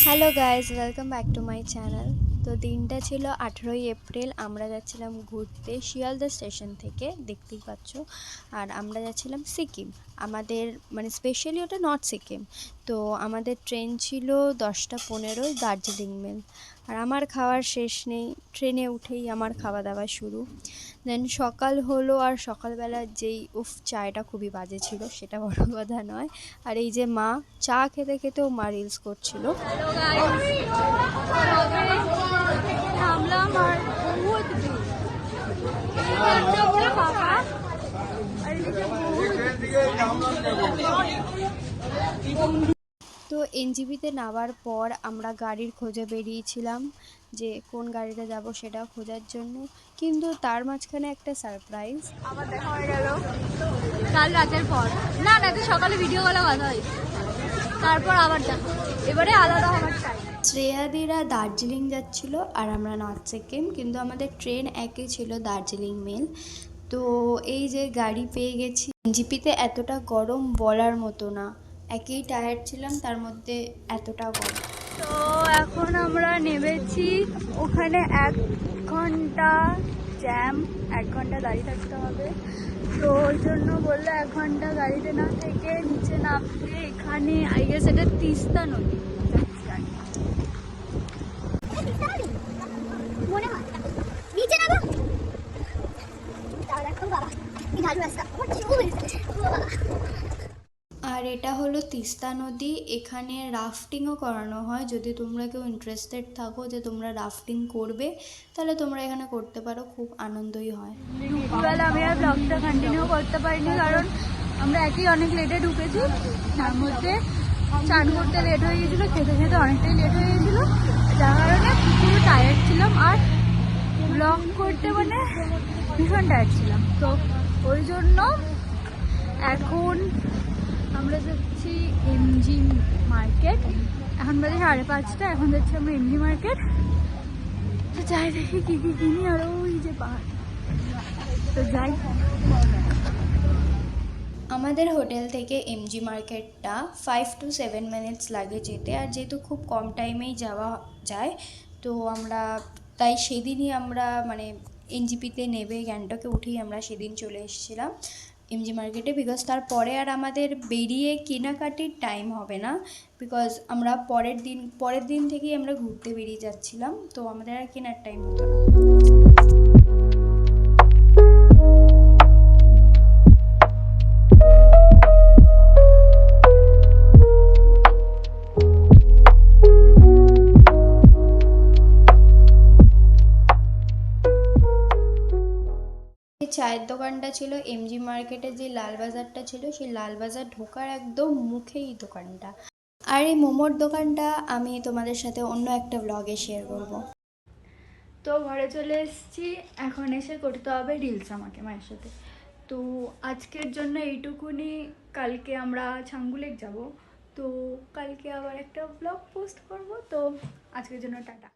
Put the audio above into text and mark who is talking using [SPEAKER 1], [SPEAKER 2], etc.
[SPEAKER 1] Hello guys, welcome back to my channel. তো দিনটা ছিল 18ই এপ্রিল। আমরা যাচ্ছিলাম ঘুরতে শিয়ালদা স্টেশন থেকে, দেখতেই পাচ্ছ। আর আমরা যাচ্ছিলাম সিকিম। আমাদের স্পেশালি ওটা নর্থ সিকিম। তো আমাদের ট্রেন ছিল 10টা 15 দার্জিলিং মেল। আর আমার খাওয়ার শেষ নেই, ট্রেনে উঠেই আমার খাওয়া দাওয়া শুরু। দেন সকাল হলো, আর সকালবেলা যেই চায়টা খুবই বাজে ছিল, সেটা বড় কথা নয়। আর এই যে মা চা খেতে খেতেও মা রিলস করছিল।
[SPEAKER 2] নামলাম আর বহুত ফাঁকা আর
[SPEAKER 1] তো এনজিপিতে নামার পর আমরা গাড়ির খোঁজে বেরিয়েছিলাম যে কোন গাড়িতে যাব সেটা খোঁজার জন্য। কিন্তু তার মাঝখানে একটা সারপ্রাইজ।
[SPEAKER 2] আবার দেখা হয়ে গেল কাল রাতের পর। না না, তো সকালে ভিডিও কলে কথা হয়েছে, তারপর আবার দেখা, এবারে আলাদা হওয়ার টাইম।
[SPEAKER 1] শ্রেয়াদিরা দার্জিলিং যাচ্ছিল আর আমরা নর্থ সিকিম, কিন্তু আমাদের ট্রেন একই ছিল, দার্জিলিং মেল। তো এই যে গাড়ি পেয়ে গেছি। এনজিপিতে এতটা গরম বলার মতো না, একই টায়ার্ড ছিলাম, তার মধ্যে এতটা গরম।
[SPEAKER 2] তো এখন আমরা নেমেছি, ওখানে 1 ঘন্টা জ্যাম, 1 ঘন্টা দাঁড়িয়ে থাকতে হবে। তো ওই জন্য বললো 1 ঘন্টা গাড়িতে না থেকে নিচে নামতে। এখানে আই গেস এটা তিস্তা নদী।
[SPEAKER 1] আর এটা হলো তিস্তা নদী। এখানে রাফটিংও করানো হয়। যদি তোমরা কেউ ইন্টারেস্টেড থাকো যে তোমরা রাফটিং করবে, তাহলে তোমরা এখানে করতে পারো, খুব আনন্দই হয়।
[SPEAKER 2] দুপুরবেলা আমি আর ব্লগটা কন্টিনিউ করতে পারিনি, কারণ আমরা অনেক লেটে ঢুকেছি। তার মধ্যে চান করতে লেট হয়ে গেছিলো, খেতে খেতে অনেকটাই লেট হয়ে গেছিলো, যার কারণে পুরো টায়ার্ড ছিলাম। আর ব্লগ করতে ভীষণ টায়ার্ড ছিলাম। তো ওই জন্য এখন আমরা যাচ্ছি এমজি মার্কেট। এখন বাজে 5:30, এখন যাচ্ছি আমরা এমজি মার্কেট। তো যাই দেখি কী কী কিনি। আর ওই যে পাহাড়, তো যাই।
[SPEAKER 1] আমাদের হোটেল থেকে এমজি মার্কেটটা 5 to 7 মিনিটস লাগে যেতে। আর যেহেতু খুব কম টাইমেই যাওয়া যায়, তো আমরা তাই সেদিনই আমরা এনজিপিতে নেবে গ্যাংটকে উঠেই আমরা সেদিন চলে এসেছিলাম এমজি মার্কেটে। বিকজ তারপরে আর আমাদের বেরিয়ে কেনাকাটির টাইম হবে না, বিকজ আমরা পরের দিন থেকেই আমরা ঘুরতে বেরিয়ে যাচ্ছিলাম, তো আমাদের আর কেনার টাইম হতো না। 4 দোকানটা ছিল এমজি মার্কেটে। যে লালবাজারটা ছিল, সেই লালবাজার ঢোকার একদম মুখেই দোকানটা। আর এই মোমোর দোকানটা আমি তোমাদের সাথে অন্য একটা ব্লগে শেয়ার করব।
[SPEAKER 2] তো ঘরে চলে এসেছি, এখন এসে করতে হবে রিলস আমাকে মায়ের সাথে। তো আজকের জন্য এইটুকুনি। কালকে আমরা ছাঙ্গুলেক যাব, তো কালকে আবার একটা ব্লগ পোস্ট করব। তো আজকের জন্য টাটা।